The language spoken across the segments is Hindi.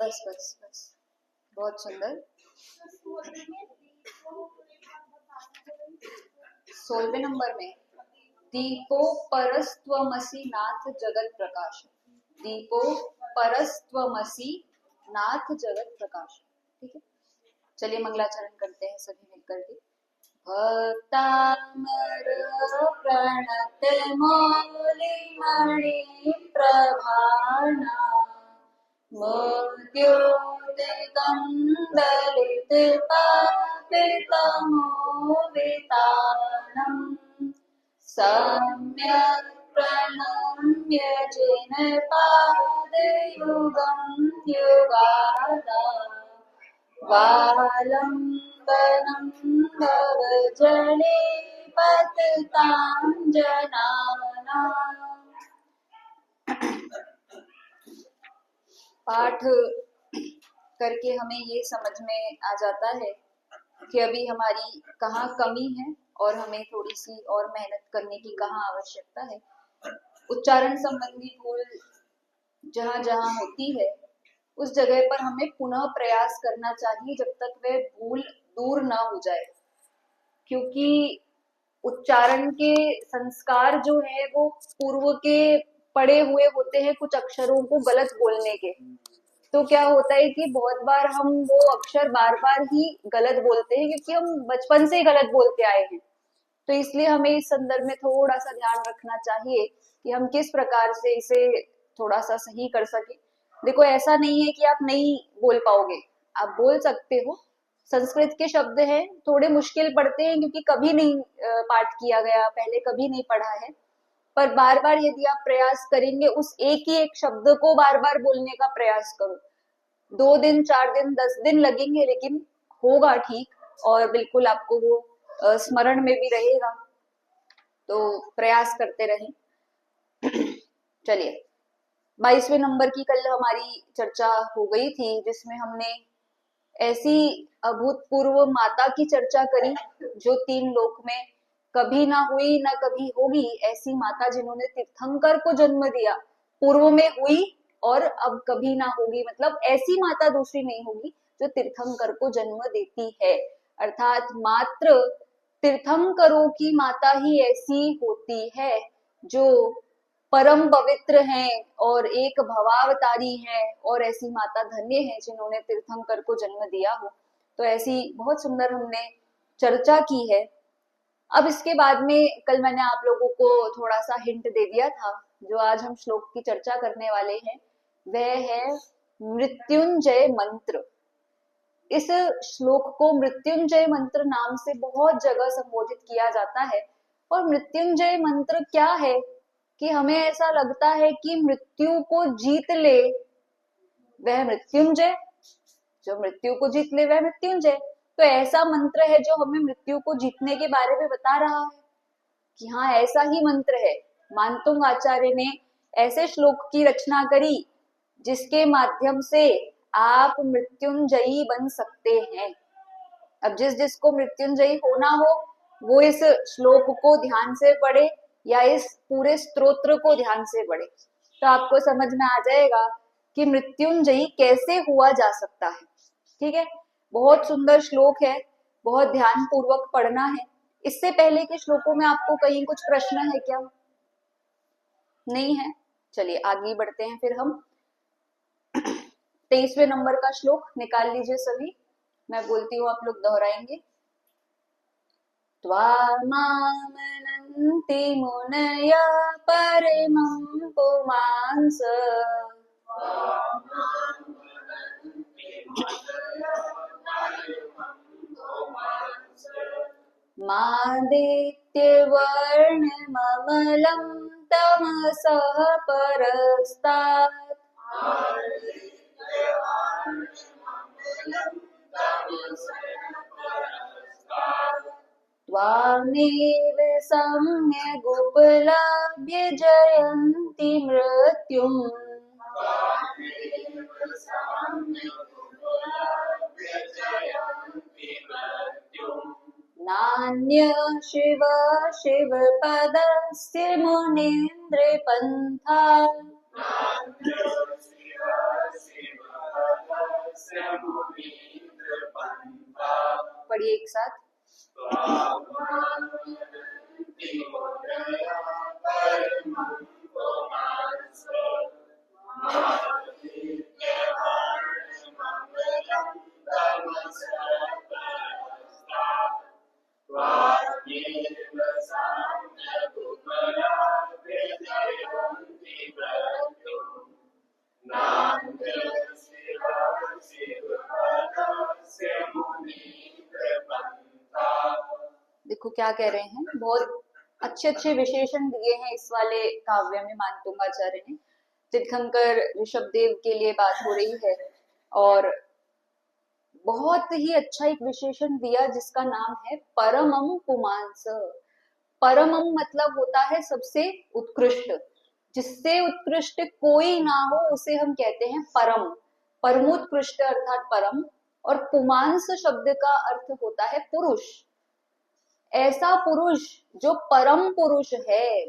बस बस बस, बहुत सुंदर। 16वें नंबर में दीपो परस्त्वमसि नाथ जगत प्रकाश। दीपो परस्त्वमसि नाथ जगत प्रकाश। ठीक है, चलिए मंगलाचरण करते हैं सभी मिलकर के। भक्तामर प्रणत मौलिमणि प्रभाना मृत्योदितं दलितपापितमोवितानं सम्यक् प्रणम्य जिनपादयुगं युगादा वालम्बनं भवजले पतितां जनानाम्। पाठ करके हमें ये समझ में आ जाता है कि अभी हमारी कहाँ कमी है और हमें थोड़ी सी और मेहनत करने की कहाँ आवश्यकता है। उच्चारण संबंधी भूल जहाँ जहाँ होती है उस जगह पर हमें पुनः प्रयास करना चाहिए जब तक वह भूल दूर ना हो जाए, क्योंकि उच्चारण के संस्कार जो है वो पूर्व के पड़े हुए होते हैं कुछ अक्षरों को गलत बोलने के। तो क्या होता है कि बहुत बार हम वो अक्षर बार बार ही गलत बोलते हैं क्योंकि हम बचपन से ही गलत बोलते आए हैं। तो इसलिए हमें इस संदर्भ में थोड़ा सा ध्यान रखना चाहिए कि हम किस प्रकार से इसे थोड़ा सा सही कर सके। देखो, ऐसा नहीं है कि आप नहीं बोल पाओगे, आप बोल सकते हो। संस्कृत के शब्द हैं, थोड़े मुश्किल पड़ते हैं क्योंकि कभी नहीं पाठ किया गया, पहले कभी नहीं पढ़ा है। पर बार बार यदि आप प्रयास करेंगे, उस एक ही एक शब्द को बार बार बोलने का प्रयास करो। 2 दिन, 4 दिन, 10 दिन लगेंगे, लेकिन होगा ठीक, और बिल्कुल आपको वो स्मरण में भी रहेगा। तो प्रयास करते रहें। चलिए, 22वें नंबर की कल हमारी चर्चा हो गई थी, जिसमें हमने ऐसी अभूतपूर्व माता की चर्चा करी जो 3 लोक में कभी ना हुई ना कभी होगी। ऐसी माता जिन्होंने तीर्थंकर को जन्म दिया, पूर्व में हुई और अब कभी ना होगी। मतलब ऐसी माता दूसरी नहीं होगी जो तीर्थंकर को जन्म देती है। अर्थात मात्र तीर्थंकरों की माता ही ऐसी होती है जो परम पवित्र हैं और एक भवावतारी हैं, और ऐसी माता धन्य है जिन्होंने तीर्थंकर को जन्म दिया हो। तो ऐसी बहुत सुंदर हमने चर्चा की है। अब इसके बाद में कल मैंने आप लोगों को थोड़ा सा हिंट दे दिया था। जो आज हम श्लोक की चर्चा करने वाले हैं वह है मृत्युंजय मंत्र। इस श्लोक को मृत्युंजय मंत्र नाम से बहुत जगह संबोधित किया जाता है। और मृत्युंजय मंत्र क्या है कि हमें ऐसा लगता है कि मृत्यु को जीत ले वह मृत्युंजय, जो मृत्यु को जीत ले वह मृत्युंजय। तो ऐसा मंत्र है जो हमें मृत्यु को जीतने के बारे में बता रहा है कि हाँ, ऐसा ही मंत्र है। मानतुंग आचार्य ने ऐसे श्लोक की रचना करी जिसके माध्यम से आप मृत्युंजयी बन सकते हैं। अब जिस जिसको मृत्युंजयी होना हो वो इस श्लोक को ध्यान से पढ़े या इस पूरे स्तोत्र को ध्यान से पढ़े, तो आपको समझ में आ जाएगा कि मृत्युंजयी कैसे हुआ जा सकता है। ठीक है, बहुत सुंदर श्लोक है, बहुत ध्यान पूर्वक पढ़ना है। इससे पहले के श्लोकों में आपको कहीं कुछ प्रश्न है क्या? नहीं है? चलिए आगे बढ़ते हैं फिर हम। 23वें नंबर का श्लोक निकाल लीजिए सभी, मैं बोलती हूँ आप लोग दोहराएंगे। त्वामामनन्ति मुनय परमं पुमांस मादित्यवर्णममलं तमसः परस्तात् त्वामेव सम्यगुपलभ्य जयन्ति मृत्युम् नान्य शिव शिवपदस्य मुनीन्द्रपन्था पढ़िए एक साथ। देखो क्या कह रहे हैं, बहुत अच्छे अच्छे विशेषण दिए हैं इस वाले काव्य में मानतुंगाचार्य ने। तीर्थंकर ऋषभदेव के लिए बात हो रही है और बहुत ही अच्छा एक विशेषण दिया जिसका नाम है परमम पुमांस। परमम मतलब होता है सबसे उत्कृष्ट, जिससे उत्कृष्ट कोई ना हो उसे हम कहते हैं परम, परमोत्कृष्ट अर्थात परम। और पुमांस शब्द का अर्थ होता है पुरुष। ऐसा पुरुष जो परम पुरुष है,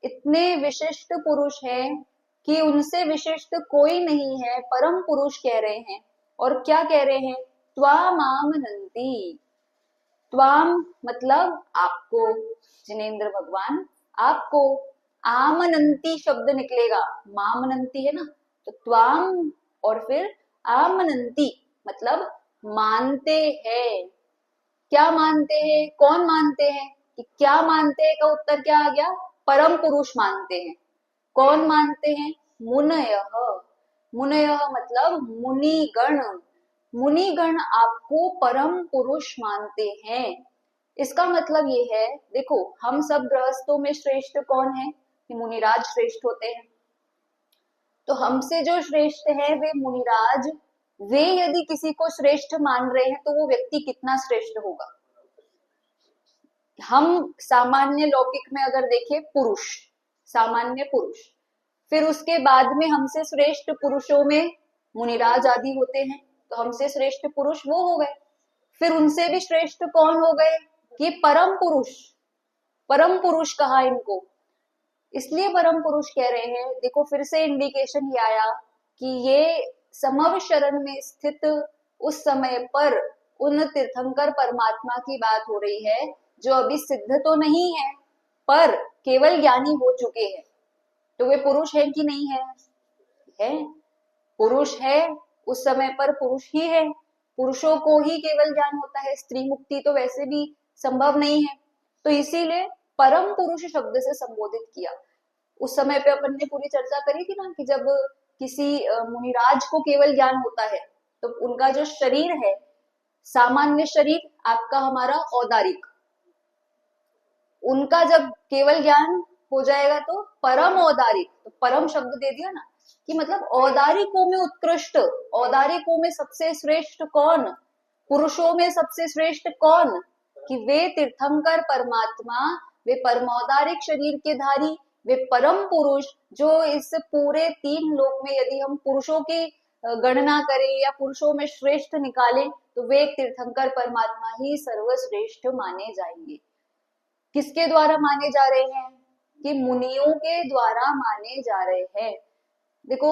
इतने विशिष्ट पुरुष है कि उनसे विशिष्ट कोई नहीं है, परम पुरुष कह रहे हैं। और क्या कह रहे हैं, त्वामामनन्ति। त्वाम मतलब आपको, जिनेंद्र भगवान आपको। आमनंती शब्द निकलेगा, मामनंती है ना, तो त्वाम और फिर आमनंती मतलब मानते हैं। क्या मानते हैं, कौन मानते हैं, कि क्या मानते हैं का उत्तर क्या आ गया, परम पुरुष मानते हैं। कौन मानते हैं, मुनयः। मुनयः मतलब मुनिगण। मुनिगण आपको परम पुरुष मानते हैं। इसका मतलब ये है, देखो हम सब गृहस्थों में श्रेष्ठ कौन है, कि मुनिराज श्रेष्ठ होते हैं। तो हमसे जो श्रेष्ठ है वे मुनिराज, वे यदि किसी को श्रेष्ठ मान रहे हैं तो वो व्यक्ति कितना श्रेष्ठ होगा। हम सामान्य लौकिक में अगर देखें, पुरुष, सामान्य पुरुष, फिर उसके बाद में हमसे श्रेष्ठ पुरुषों में मुनिराज आदि होते हैं, तो हमसे श्रेष्ठ पुरुष वो हो गए। फिर उनसे भी श्रेष्ठ कौन हो गए, कि परम पुरुष। परम पुरुष कहा इनको, इसलिए परम पुरुष कह रहे हैं। देखो फिर से इंडिकेशन ये आया कि ये समव शरण में स्थित उस समय पर उन तीर्थंकर परमात्मा की बात हो रही है जो अभी सिद्ध तो नहीं है पर केवल ज्ञानी हो चुके हैं। तो वे पुरुष है कि नहीं है, है पुरुष है, उस समय पर पुरुष ही है। पुरुषों को ही केवल ज्ञान होता है, स्त्री मुक्ति तो वैसे भी संभव नहीं है। तो इसीलिए परम पुरुष शब्द से संबोधित किया। उस समय पे अपन ने पूरी चर्चा करी थी ना कि जब किसी मुनिराज को केवल ज्ञान होता है तो उनका जो शरीर है, सामान्य शरीर आपका हमारा औदारिक, उनका जब केवल ज्ञान हो जाएगा तो परम औदारिक। तो परम शब्द दे दिया ना, कि मतलब औदारिकों में उत्कृष्ट, औदारिकों में सबसे श्रेष्ठ कौन, पुरुषों में सबसे श्रेष्ठ कौन, कि वे तीर्थंकर परमात्मा, वे परमौदारिक शरीर के धारी, वे परम पुरुष जो इस पूरे 3 लोक में यदि हम पुरुषों की गणना करें या पुरुषों में श्रेष्ठ निकालें तो वे तीर्थंकर परमात्मा ही सर्वश्रेष्ठ माने जाएंगे। किसके द्वारा माने जा रहे हैं, कि मुनियों के द्वारा माने जा रहे हैं। देखो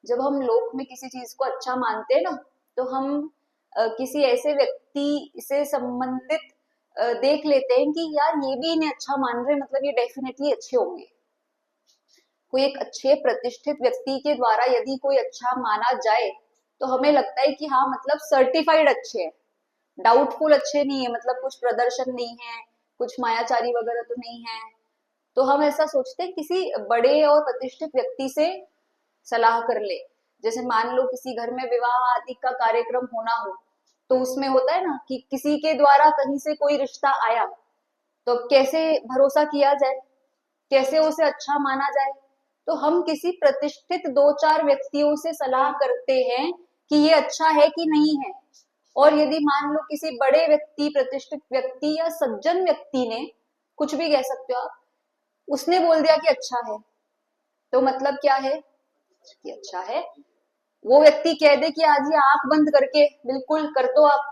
जब हम लोक में किसी चीज को अच्छा मानते हैं ना, तो हम किसी ऐसे व्यक्ति से संबंधित देख लेते हैं कि यार ये भी इन्हें अच्छा मान रहे, मतलब ये डेफिनेटली अच्छे होंगे। कोई एक अच्छे प्रतिष्ठित व्यक्ति के द्वारा यदि कोई अच्छा माना जाए तो हमें लगता है कि हाँ मतलब सर्टिफाइड अच्छे हैं, डाउटफुल अच्छे नहीं है, मतलब कुछ प्रदर्शन नहीं है, कुछ मायाचारी वगैरह तो नहीं है। तो हम ऐसा सोचते हैं किसी बड़े और प्रतिष्ठित व्यक्ति से सलाह कर ले। जैसे मान लो किसी घर में विवाह आदि का कार्यक्रम होना हो तो उसमें होता है ना कि किसी के द्वारा कहीं से कोई रिश्ता आया तो कैसे भरोसा किया जाए, कैसे उसे अच्छा माना जाए। तो हम किसी प्रतिष्ठित 2-4 व्यक्तियों से सलाह करते हैं कि ये अच्छा है कि नहीं है। और यदि मान लो किसी बड़े व्यक्ति, प्रतिष्ठित व्यक्ति या सज्जन व्यक्ति ने, कुछ भी कह सकते हो आप, उसने बोल दिया कि अच्छा है, तो मतलब क्या है कि अच्छा है। वो व्यक्ति कह दे कि आज ये आंख बंद करके बिल्कुल कर दो आप,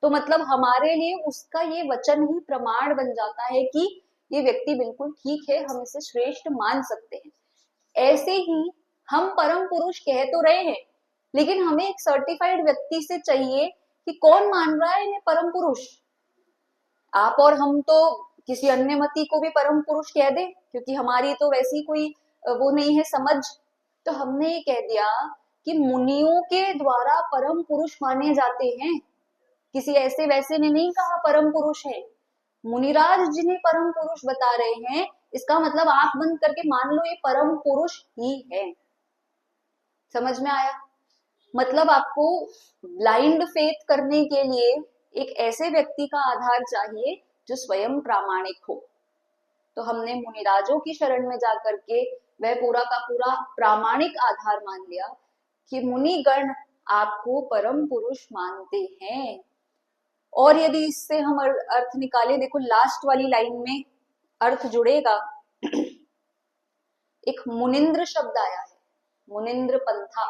तो मतलब हमारे लिए उसका ये वचन ही प्रमाण बन जाता है कि ये व्यक्ति बिल्कुल ठीक है, हम इसे श्रेष्ठ मान सकते हैं। ऐसे ही हम परम पुरुष कह तो रहे हैं लेकिन हमें एक सर्टिफाइड व्यक्ति से चाहिए कि कौन मान रहा है इन्हें परम पुरुष। आप और हम तो किसी अन्य मती को भी परम पुरुष कह दे, क्योंकि हमारी तो वैसी कोई वो नहीं है समझ। तो हमने ये कह दिया कि मुनियों के द्वारा परम पुरुष माने जाते हैं, किसी ऐसे वैसे ने नहीं कहा परम पुरुष है। मुनिराज जिन्हें परम पुरुष बता रहे हैं, इसका मतलब आंख बंद करके मान लो ये परम पुरुष ही है। समझ में आया? मतलब आपको ब्लाइंड फेथ करने के लिए एक ऐसे व्यक्ति का आधार चाहिए जो स्वयं प्रामाणिक हो। तो हमने मुनिराजों की शरण में जाकर के वह पूरा का पूरा प्रामाणिक आधार मान लिया कि मुनिगण आपको परम पुरुष मानते हैं। और यदि इससे हम अर्थ निकाले, देखो लास्ट वाली लाइन में अर्थ जुड़ेगा। एक मुनिंद्र शब्द आया है, मुनिंद्र पंथा,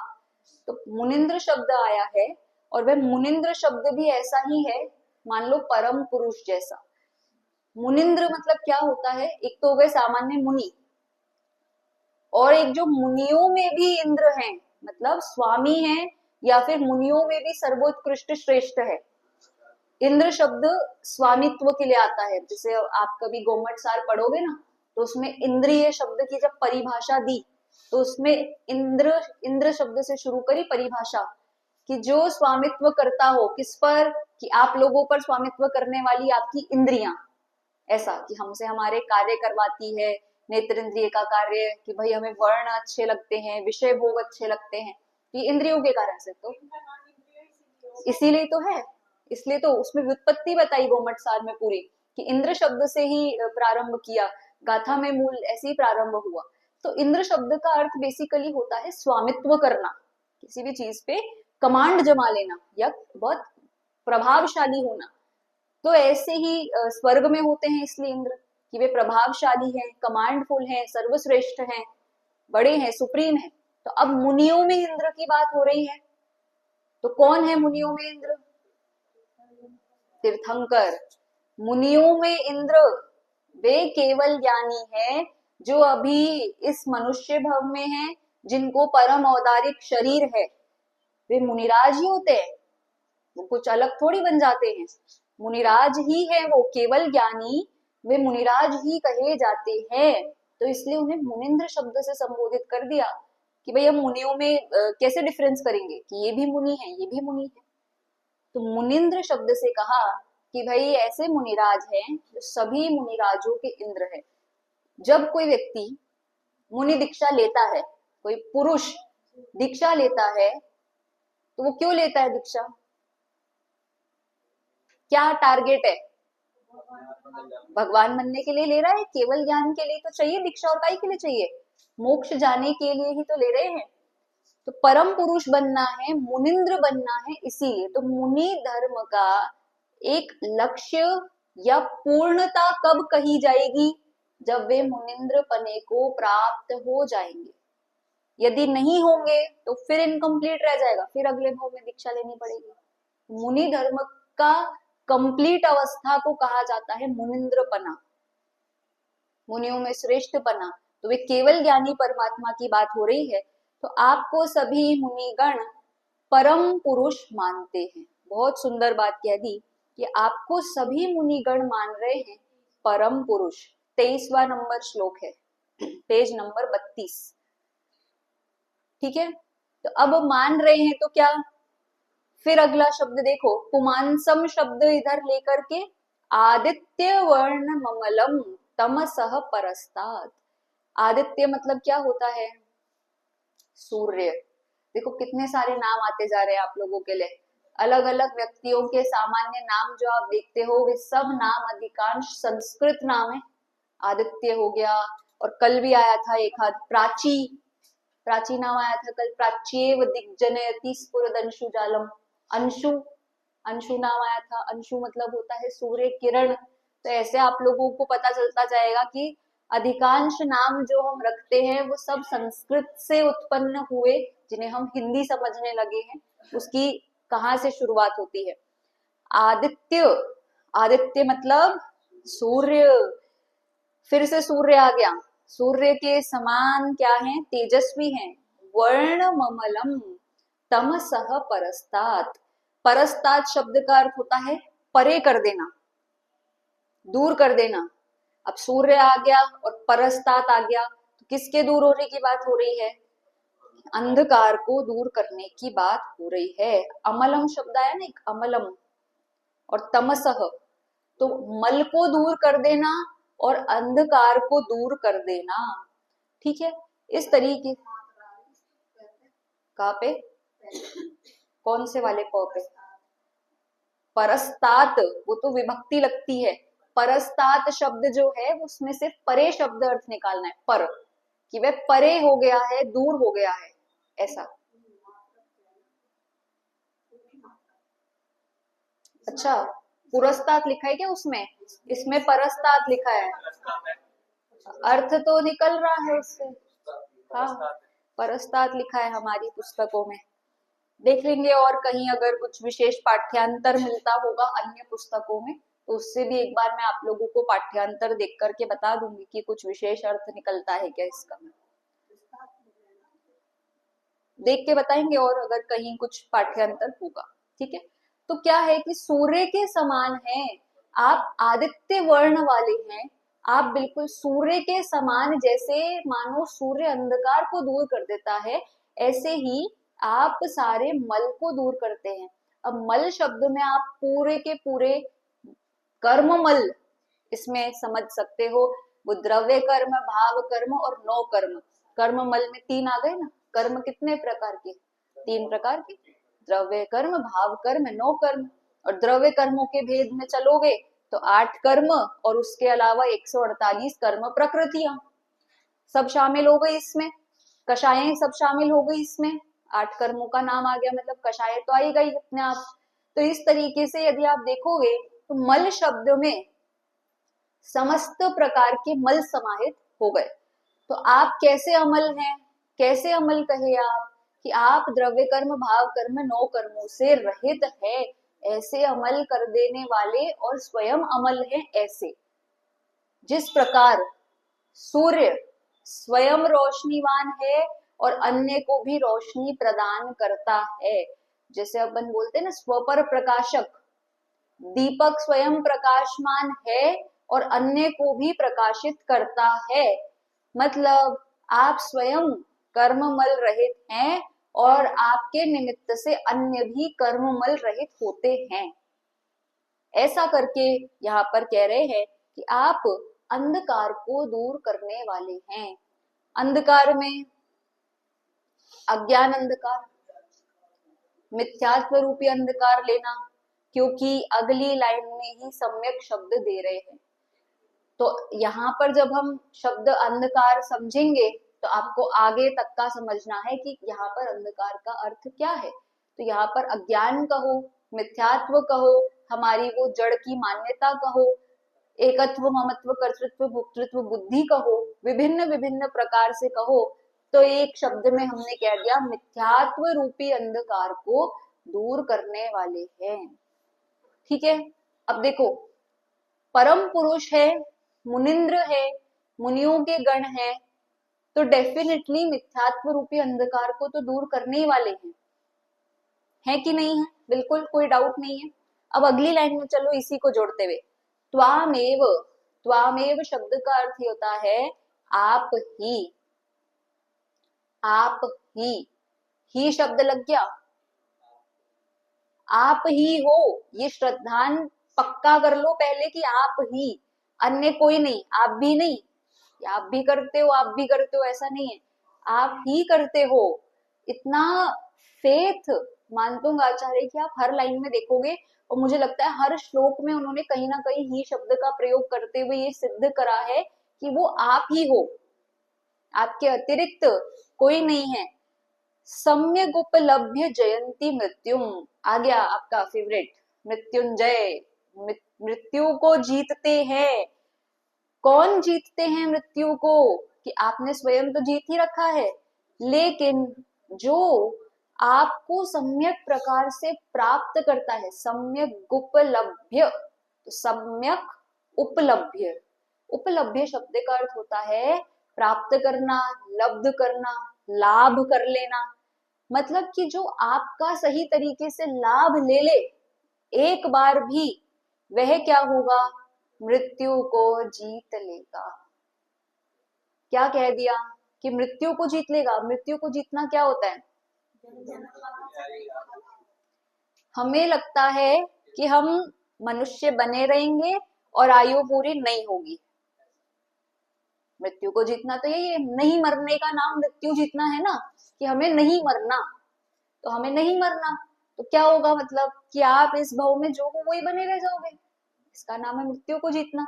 तो मुनिंद्र शब्द आया है और वह मुनिंद्र शब्द भी ऐसा ही है, मान लो परम पुरुष जैसा। मुनिंद्र मतलब क्या होता है? एक तो वे सामान्य मुनि, और एक जो मुनियों में भी इंद्र हैं, मतलब स्वामी हैं, या फिर मुनियों में भी सर्वोत्कृष्ट श्रेष्ठ है। इंद्र शब्द स्वामित्व के लिए आता है। जैसे आप कभी गोमट सार पढ़ोगे ना, तो उसमें इंद्रिय शब्द की जब परिभाषा दी, तो उसमें इंद्र शब्द से शुरू करी परिभाषा, कि जो स्वामित्व करता हो किस पर, कि आप लोगों पर स्वामित्व करने वाली आपकी इंद्रियां, ऐसा कि हमसे हमारे कार्य करवाती है। नेत्र इंद्रिय का कार्य कि भाई हमें वर्ण अच्छे लगते हैं, विषय भोग अच्छे लगते हैं, ये इंद्रियों के कारण से, तो इसीलिए तो है। इसलिए तो उसमें व्युत्पत्ति बताई गोमट सार में पूरी, कि इंद्र शब्द से ही प्रारंभ किया, गाथा में मूल ऐसे ही प्रारंभ हुआ। तो इंद्र शब्द का अर्थ बेसिकली होता है स्वामित्व करना, किसी भी चीज पे कमांड जमा लेना या बहुत प्रभावशाली होना। तो ऐसे ही स्वर्ग में होते हैं इसलिए इंद्र, कि वे प्रभावशाली हैं, कमांडफुल हैं, सर्वश्रेष्ठ हैं, बड़े हैं, सुप्रीम हैं। तो अब मुनियों में इंद्र की बात हो रही है, तो कौन है मुनियों में इंद्र? तीर्थंकर। मुनियों में इंद्र वे केवल ज्ञानी हैं जो अभी इस मनुष्य भव में हैं, जिनको परम औदारिक शरीर है, वे मुनिराज ही होते हैं, वो कुछ अलग थोड़ी बन जाते हैं। मुनिराज ही है वो, केवल ज्ञानी, वे मुनिराज ही कहे जाते हैं। तो इसलिए उन्हें मुनिंद्र शब्द से संबोधित कर दिया कि भाई हम मुनियों में कैसे डिफरेंस करेंगे कि ये भी मुनि है, ये भी मुनि है। तो मुनिंद्र शब्द से कहा कि भाई ऐसे मुनिराज हैं जो सभी मुनिराजों के इंद्र है। जब कोई व्यक्ति मुनि दीक्षा लेता है, कोई पुरुष दीक्षा लेता है, तो वो क्यों लेता है दीक्षा? क्या टारगेट है? भगवान बनने के लिए ले रहा है? केवल ज्ञान के लिए तो चाहिए दीक्षा, और काहे के लिए चाहिए? मोक्ष जाने के लिए ही तो ले रहे हैं। तो परम पुरुष बनना है, मुनिंद्र बनना है, इसीलिए तो मुनि धर्म का एक लक्ष्य या पूर्णता कब कही जाएगी? जब वे मुनिंद्र पने को प्राप्त हो जाएंगे। यदि नहीं होंगे तो फिर इनकम्प्लीट रह जाएगा, फिर अगले भाव में दीक्षा लेनी पड़ेगी। मुनि धर्म का कंप्लीट अवस्था को कहा जाता है मुनिंद्रपना, मुनियों में श्रेष्ठपना। तो वे केवल ज्ञानी परमात्मा की बात हो रही है। तो आपको सभी मुनिगण परम पुरुष मानते हैं। बहुत सुंदर बात कह दी कि आपको सभी मुनिगण मान रहे हैं परम पुरुष। 23वां नंबर श्लोक है, पेज नंबर 32। ठीक है, तो अब मान रहे हैं तो क्या, फिर अगला शब्द देखो, पुमांसम शब्द इधर लेकर के, आदित्य वर्ण ममलम तमसह परस्तात्। आदित्य मतलब क्या होता है? सूर्य। देखो कितने सारे नाम आते जा रहे हैं आप लोगों के लिए, अलग अलग व्यक्तियों के सामान्य नाम जो आप देखते हो, वे सब नाम अधिकांश संस्कृत नाम है। आदित्य हो गया, और कल भी आया था एक हाथ प्राची, प्राची नाम आया था कल, प्राच्येव दिग्जनयति स्फुरदंशु जालम। अंशु, अंशु नाम आया था, अंशु मतलब होता है सूर्य किरण। तो ऐसे आप लोगों को पता चलता जाएगा कि अधिकांश नाम जो हम रखते हैं वो सब संस्कृत से उत्पन्न हुए, जिन्हें हम हिंदी समझने लगे हैं, उसकी कहाँ से शुरुआत होती है? आदित्य, आदित्य मतलब सूर्य। फिर से सूर्य आ गया, सूर्य के समान क्या है? तेजस्वी हैं। वर्ण ममलम, तमसः परस्तात्। परस्तात् शब्द का अर्थ होता है परे कर देना, दूर कर देना। अब सूर्य आ गया और परस्तात् आ गया, तो किसके दूर होने की बात हो रही है? अंधकार को दूर करने की बात हो रही है। अमलम शब्द आया ना एक, अमलम और तमसः, तो मल को दूर कर देना और अंधकार को दूर कर देना। ठीक है, इस तरीके। कहाँ पे? कौन से वाले प पे? परस्तात, वो तो विभक्ति लगती है। परस्तात शब्द जो है उसमें से परे शब्द अर्थ निकालना है, पर, कि वह परे हो गया है, दूर हो गया है, ऐसा। अच्छा, पुरस्तात लिखा है क्या उसमें? इसमें परस्तात लिखा है। अर्थ तो निकल रहा है उससे। हाँ, परस्तात लिखा है हमारी पुस्तकों में। देख लेंगे और कहीं अगर कुछ विशेष पाठ्यांतर मिलता होगा अन्य पुस्तकों में, तो उससे भी एक बार मैं आप लोगों को पाठ्यांतर देख करके बता दूंगी कि कुछ विशेष अर्थ निकलता है क्या इसका। देख के बताएंगे और अगर कहीं कुछ पाठ्यांतर होगा। ठीक है, तो क्या है कि सूर्य के समान है, आप आदित्य वर्ण वाले हैं, आप बिल्कुल सूर्य के समान, जैसे मानो सूर्य अंधकार को दूर कर देता है, ऐसे ही आप सारे मल को दूर करते हैं। अब मल शब्द में आप पूरे के पूरे कर्म मल इसमें समझ सकते हो, वो द्रव्य कर्म, भाव कर्म और नौ कर्म। कर्म मल में तीन आ गए ना। कर्म कितने प्रकार के? तीन प्रकार के, द्रव्य कर्म, भाव कर्म, नौ कर्म। और द्रव्य कर्मों के भेद में चलोगे तो 8 कर्म और उसके अलावा 148 कर्म प्रकृतियां सब शामिल हो गई इसमें। कषायें सब शामिल हो गई इसमें। 8 कर्मों का नाम आ गया, मतलब कषाय तो आई गई अपने आप। तो इस तरीके से यदि आप देखोगे तो मल शब्द में समस्त प्रकार के मल समाहित हो गए। तो आप कैसे अमल हैं? कैसे अमल कहे आप? कि आप द्रव्य कर्म, भाव कर्म, नौ कर्मों से रहित है, ऐसे अमल कर देने वाले और स्वयं अमल है ऐसे। जिस प्रकार सूर्य स्वयं रोशनीवान है और अन्य को भी रोशनी प्रदान करता है, जैसे अपन बोलते हैं ना स्वपर प्रकाशक, दीपक स्वयं प्रकाशमान है और अन्य को भी प्रकाशित करता है। मतलब आप स्वयं कर्ममल रहित हैं और आपके निमित्त से अन्य भी कर्ममल रहित होते हैं। ऐसा करके यहाँ पर कह रहे हैं कि आप अंधकार को दूर करने वाले हैं। अंधकार में अज्ञान अंधकार, मिथ्यात्व रूपी अंधकार लेना, क्योंकि अगली लाइन में ही सम्यक शब्द दे रहे हैं। तो यहाँ पर जब हम शब्द अंधकार समझेंगे तो आपको आगे तक का समझना है कि यहाँ पर अंधकार का अर्थ क्या है। तो यहाँ पर अज्ञान कहो, मिथ्यात्व कहो, हमारी वो जड़ की मान्यता कहो, एकत्व, ममत्व, कर्तृत्व, भोक्तृत्व बुद्धि कहो, विभिन्न विभिन्न प्रकार से कहो, तो एक शब्द में हमने कह दिया मिथ्यात्व रूपी अंधकार को दूर करने वाले हैं। ठीक है, अब देखो, परम पुरुष है, मुनिंद्र है, मुनियों के गण है, तो डेफिनेटली मिथ्यात्व रूपी अंधकार को तो दूर करने ही वाले हैं, है कि नहीं है? बिल्कुल कोई डाउट नहीं है। अब अगली लाइन में चलो इसी को जोड़ते हुए, त्वामेव, त्वामेव शब्द का अर्थ होता है आप ही, आप ही शब्द लग गया, आप ही हो, ये श्रद्धान पक्का कर लो पहले कि आप ही, अन्य कोई नहीं, आप भी नहीं, आप भी करते हो, आप भी करते हो, ऐसा नहीं है, आप ही करते हो। इतना फेथ मानता हूँ आचार्य कि आप हर लाइन में देखोगे, और मुझे लगता है हर श्लोक में उन्होंने कहीं ना कहीं ही शब्द का प्रयोग करते हुए ये सिद्ध करा है कि वो आप ही हो, आपके अतिरिक्त कोई नहीं है। सम्यक उपलभ्य जयंती मृत्युम आ गया आपका फेवरेट, मृत्युंजय, मृत्यु को जीतते हैं। कौन जीतते हैं मृत्यु को? कि आपने स्वयं तो जीत ही रखा है, लेकिन जो आपको सम्यक प्रकार से प्राप्त करता है, सम्यक उपलभ्य, तो सम्यक उपलभ्य, उपलभ्य शब्द का अर्थ होता है प्राप्त करना, लब्ध करना, लाभ कर लेना। मतलब कि जो आपका सही तरीके से लाभ ले ले एक बार भी, वह क्या होगा, मृत्यु को जीत लेगा। क्या कह दिया कि मृत्यु को जीत लेगा। मृत्यु को जीतना क्या होता है? हमें लगता है कि हम मनुष्य बने रहेंगे और आयु पूरी नहीं होगी। मृत्यु को जीतना तो यही है, नहीं मरने का नाम मृत्यु जीतना है ना, कि हमें नहीं मरना। तो हमें नहीं मरना तो क्या होगा, मतलब कि आप इस भव में जो हो वही बने रह जाओगे। इसका नाम है मृत्यु को जीतना।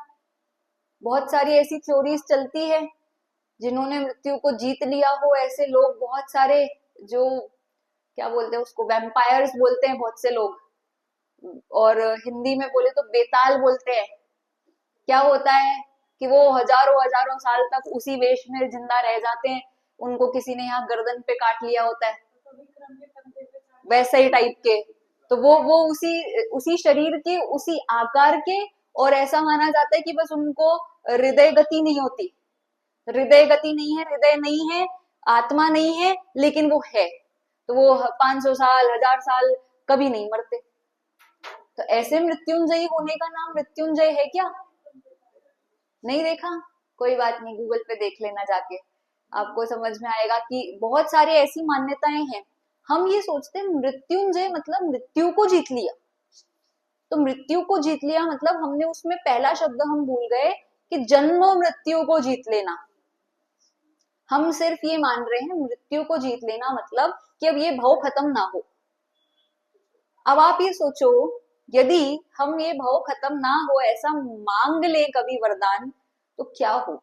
बहुत सारी ऐसी थ्योरीज चलती है जिन्होंने मृत्यु को जीत लिया हो, ऐसे लोग बहुत सारे, जो क्या बोलते हैं उसको, वैम्पायर्स बोलते हैं बहुत से लोग, और हिंदी में बोले तो बेताल बोलते हैं। क्या होता है कि वो हजारों हजारों साल तक उसी वेश में जिंदा रह जाते हैं, उनको किसी ने यहाँ गर्दन पे काट लिया होता है, वैसे ही टाइप के। तो वो उसी शरीर के, उसी आकार के, और ऐसा माना जाता है कि बस उनको हृदय गति नहीं होती, हृदय गति नहीं है, हृदय नहीं है, आत्मा नहीं है, लेकिन वो है। तो वो 500 साल 1000 साल कभी नहीं मरते। तो ऐसे मृत्युंजयी होने का नाम मृत्युंजय है क्या? नहीं देखा? कोई बात नहीं, गूगल पे देख लेना जाके, आपको समझ में आएगा कि बहुत सारी ऐसी मान्यताएं हैं। हम ये सोचते हैं मृत्युंजय मतलब मृत्यु को जीत लिया। तो मृत्यु को जीत लिया मतलब हमने उसमें पहला शब्द हम भूल गए कि जन्म मृत्यु को जीत लेना। हम सिर्फ ये मान रहे हैं मृत्यु को जीत लेना मतलब कि अब ये भव खत्म ना हो। अब आप ये सोचो, यदि हम ये भव खत्म ना हो ऐसा मांग ले कभी वरदान, तो क्या हो?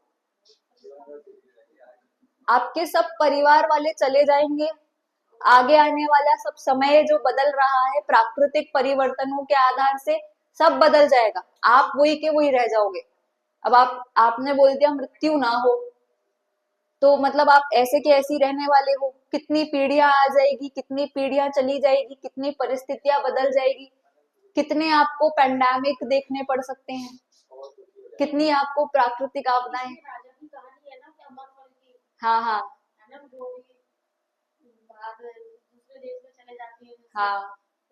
आपके सब परिवार वाले चले जाएंगे, आगे आने वाला सब समय जो बदल रहा है प्राकृतिक परिवर्तनों के आधार से सब बदल जाएगा, आप वही के वही रह जाओगे। अब आपने बोल दिया मृत्यु ना हो, तो मतलब आप ऐसे के ऐसी रहने वाले हो। कितनी पीढ़ियां आ जाएगी, कितनी पीढ़ियां चली जाएगी, कितनी परिस्थितियां बदल जाएगी, कितने आपको पैंडेमिक देखने पड़ सकते हैं, कितनी आपको प्राकृतिक आपदाएं। हाँ हाँ हाँ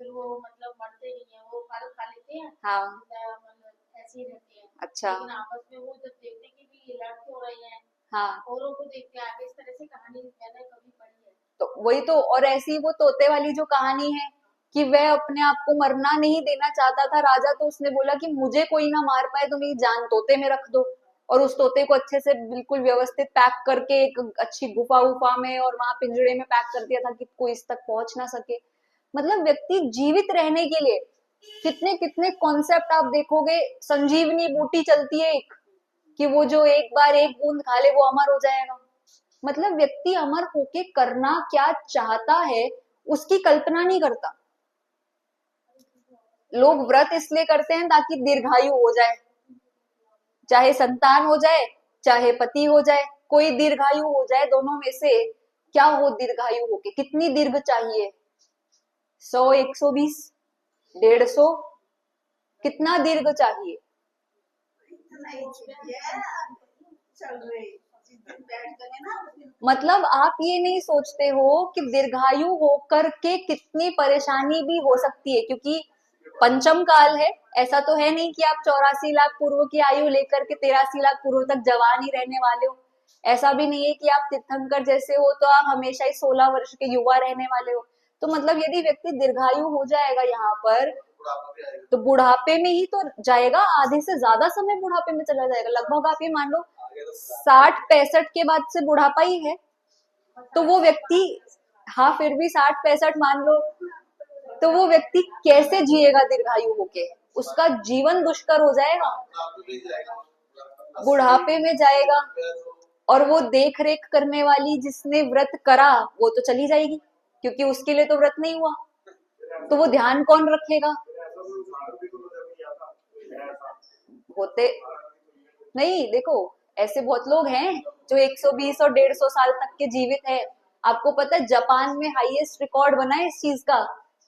फिर वो मतलब मरते नहीं है, वो फल खा लेते हैं, हाँ मतलब ऐसे ही रहते हैं। अच्छा लेकिन आपस में वो जब देखते कि भी ये लड़ते हो रही हैं, हाँ औरों को देखते आगे, इस तरह से कहानी मैंने कभी पढ़ी है। तो वही तो। और ऐसी वो तोते वाली जो कहानी है कि वह अपने आप को मरना नहीं देना चाहता था राजा, तो उसने बोला कि मुझे कोई ना मार पाए तो मेरी जान तोते में रख दो, और उस तोते को अच्छे से बिल्कुल व्यवस्थित पैक करके एक अच्छी गुफा उफा में और वहां पिंजड़े में पैक कर दिया था कि कोई इस तक पहुंच ना सके। मतलब व्यक्ति जीवित रहने के लिए कितने कितने कॉन्सेप्ट आप देखोगे। संजीवनी बूटी चलती है एक, कि वो जो एक बार एक बूंद खा ले वो अमर हो जाएगा। मतलब व्यक्ति अमर होके करना क्या चाहता है उसकी कल्पना नहीं करता। लोग व्रत इसलिए करते हैं ताकि दीर्घायु हो जाए, चाहे संतान हो जाए चाहे पति हो जाए, कोई दीर्घायु हो जाए, दोनों में से क्या हो दीर्घायु होके। कितनी दीर्घ चाहिए? 100 120 150? कितना दीर्घ चाहिए? मतलब आप ये नहीं सोचते हो कि दीर्घायु होकर के कितनी परेशानी भी हो सकती है, क्योंकि पंचम काल है। ऐसा तो है नहीं कि आप 84 लाख पूर्व की आयु लेकर के 83 लाख पूर्व तक जवान ही रहने वाले हो। ऐसा भी नहीं है कि आप तीर्थंकर जैसे हो तो आप हमेशा ही 16 वर्ष के युवा रहने वाले हो। तो मतलब यदि व्यक्ति दीर्घायु हो जाएगा यहाँ पर, तो बुढ़ापे में ही तो जाएगा, आधे से ज्यादा समय बुढ़ापे में चला जाएगा। लगभग आप ये मान लो 60-65 के बाद से बुढ़ापा ही है। तो वो व्यक्ति, हाँ फिर भी 60-65 मान लो, तो वो व्यक्ति कैसे जिएगा दीर्घायु होके? उसका जीवन दुष्कर हो जाएगा, बुढ़ापे में जाएगा। और वो देख रेख करने वाली जिसने व्रत करा वो तो चली जाएगी, क्योंकि उसके लिए तो व्रत नहीं हुआ, तो वो ध्यान कौन रखेगा? होते नहीं, देखो ऐसे बहुत लोग हैं जो 120 और 150 साल तक के जीवित है। आपको पता है जापान में हाईएस्ट रिकॉर्ड बना है इस चीज का,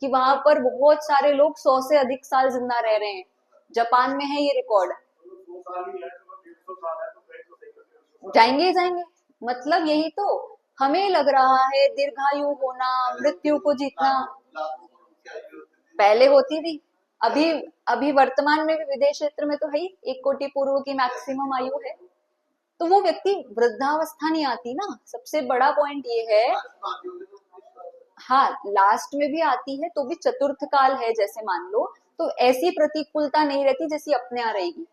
कि वहां पर बहुत सारे लोग 100 से अधिक साल जिंदा रह रहे हैं। जापान में है ये रिकॉर्ड। जाएंगे ही जाएंगे। मतलब यही तो, हमें लग रहा है दीर्घायु होना, मृत्यु को जीतना पहले होती थी। अभी अभी वर्तमान में भी विदेश क्षेत्र में तो है ही, 1 कोटि पूर्व की मैक्सिमम आयु है। तो वो व्यक्ति वृद्धावस्था नहीं आती ना, सबसे बड़ा पॉइंट ये है। हाँ, लास्ट में भी आती है तो भी चतुर्थ काल है जैसे मान लो, तो ऐसी प्रतिकूलता नहीं रहती जैसी अपने यहाँ रहेगी।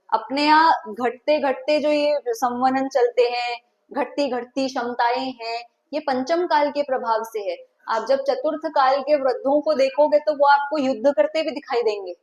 अपने यहाँ घटते घटते जो ये संवनन चलते हैं, घटती घटती क्षमताएं हैं, ये पंचम काल के प्रभाव से है। आप जब चतुर्थ काल के वृद्धों को देखोगे तो वो आपको युद्ध करते हुए दिखाई देंगे।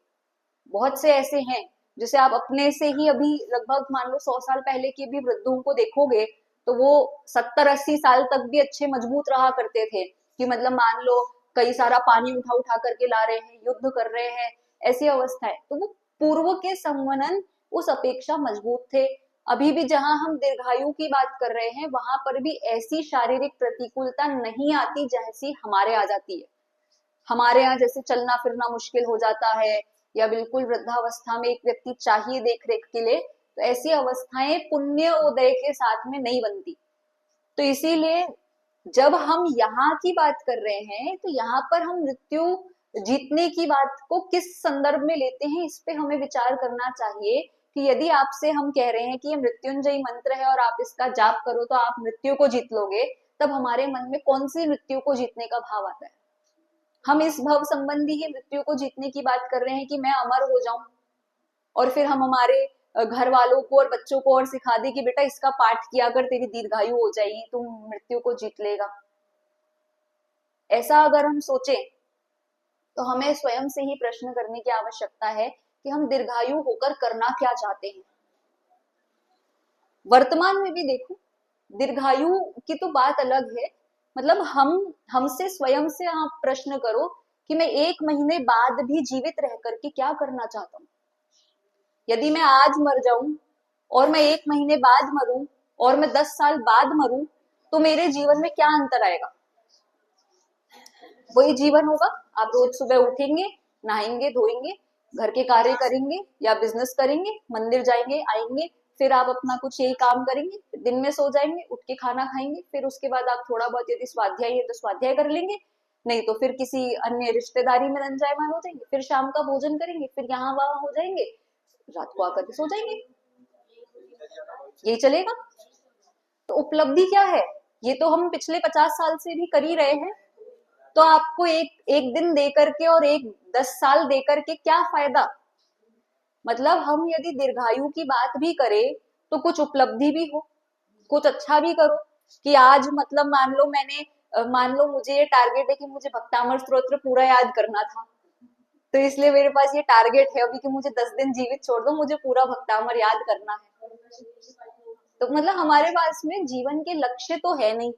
बहुत से ऐसे हैं जिसे आप अपने से ही अभी लगभग मान लो 100 साल पहले के भी वृद्धों को देखोगे तो वो 70-80 साल तक भी अच्छे मजबूत रहा करते थे, कि मतलब मान लो कई सारा पानी उठा उठा करके ला रहे हैं, युद्ध कर रहे हैं, ऐसी अवस्था है। तो वो पूर्व के संवनन उस अपेक्षा मजबूत थे। अभी भी जहां हम दीर्घायु की बात कर रहे हैं वहां पर भी ऐसी शारीरिक प्रतिकूलता नहीं आती जैसी हमारे आ जाती है। हमारे यहाँ जैसे चलना फिरना मुश्किल हो जाता है, या बिल्कुल वृद्धावस्था में एक व्यक्ति चाहिए देख रेख के लिए, तो ऐसी अवस्थाएं पुण्य उदय के साथ में नहीं बनती। तो इसीलिए जब हम यहाँ की बात कर रहे हैं तो यहाँ पर हम मृत्यु जीतने की बात को किस संदर्भ में लेते हैं, इस पे हमें विचार करना चाहिए। कि यदि आपसे हम कह रहे हैं कि ये मृत्युंजयी मंत्र है और आप इसका जाप करो तो आप मृत्यु को जीत लोगे, तब हमारे मन में कौन सी मृत्यु को जीतने का भाव आता है? हम इस भव संबंधी ही मृत्यु को जीतने की बात कर रहे हैं कि मैं अमर हो जाऊं, और फिर हम हमारे घर वालों को और बच्चों को और सिखा दे कि बेटा इसका पाठ किया कर, तेरी दीर्घायु हो जाएगी, तुम मृत्यु को जीत लेगा। ऐसा अगर हम सोचें तो हमें स्वयं से ही प्रश्न करने की आवश्यकता है कि हम दीर्घायु होकर करना क्या चाहते हैं। वर्तमान में भी देखो, दीर्घायु की तो बात अलग है, मतलब हमसे स्वयं से आप प्रश्न करो कि मैं 1 महीने बाद भी जीवित रह करके क्या करना चाहता हूँ। यदि मैं आज मर जाऊं और मैं 1 महीने बाद मरूं और मैं 10 साल बाद मरूं, तो मेरे जीवन में क्या अंतर आएगा? वही जीवन होगा। आप रोज सुबह उठेंगे, नहाएंगे धोएंगे, घर के कार्य करेंगे या बिजनेस करेंगे, मंदिर जाएंगे आएंगे, फिर आप अपना कुछ यही काम करेंगे, दिन में सो जाएंगे, उठ के खाना खाएंगे, फिर उसके बाद आप थोड़ा बहुत यदि स्वाध्याय है तो स्वाध्याय कर लेंगे, नहीं तो फिर किसी अन्य रिश्तेदारी में रंजायमान हो जाएंगे, फिर शाम का भोजन करेंगे, फिर यहाँ वहां हो जाएंगे, रात को आकर के सो जाएंगे। यही चलेगा। तो उपलब्धि क्या है? ये तो हम पिछले 50 साल से भी कर ही रहे हैं। तो आपको एक दिन दे करके और 10 साल दे करके क्या फायदा? मतलब हम यदि दीर्घायु की बात भी करें तो कुछ उपलब्धि भी हो, कुछ अच्छा भी करो। कि आज मतलब मान लो मुझे ये टारगेट है कि मुझे भक्तामर स्तोत्र पूरा याद करना था, तो इसलिए मेरे पास ये टारगेट है अभी कि मुझे 10 दिन जीवित छोड़ दो, मुझे पूरा भक्तामर याद करना है। तो मतलब हमारे पास में जीवन के लक्ष्य तो है नहीं,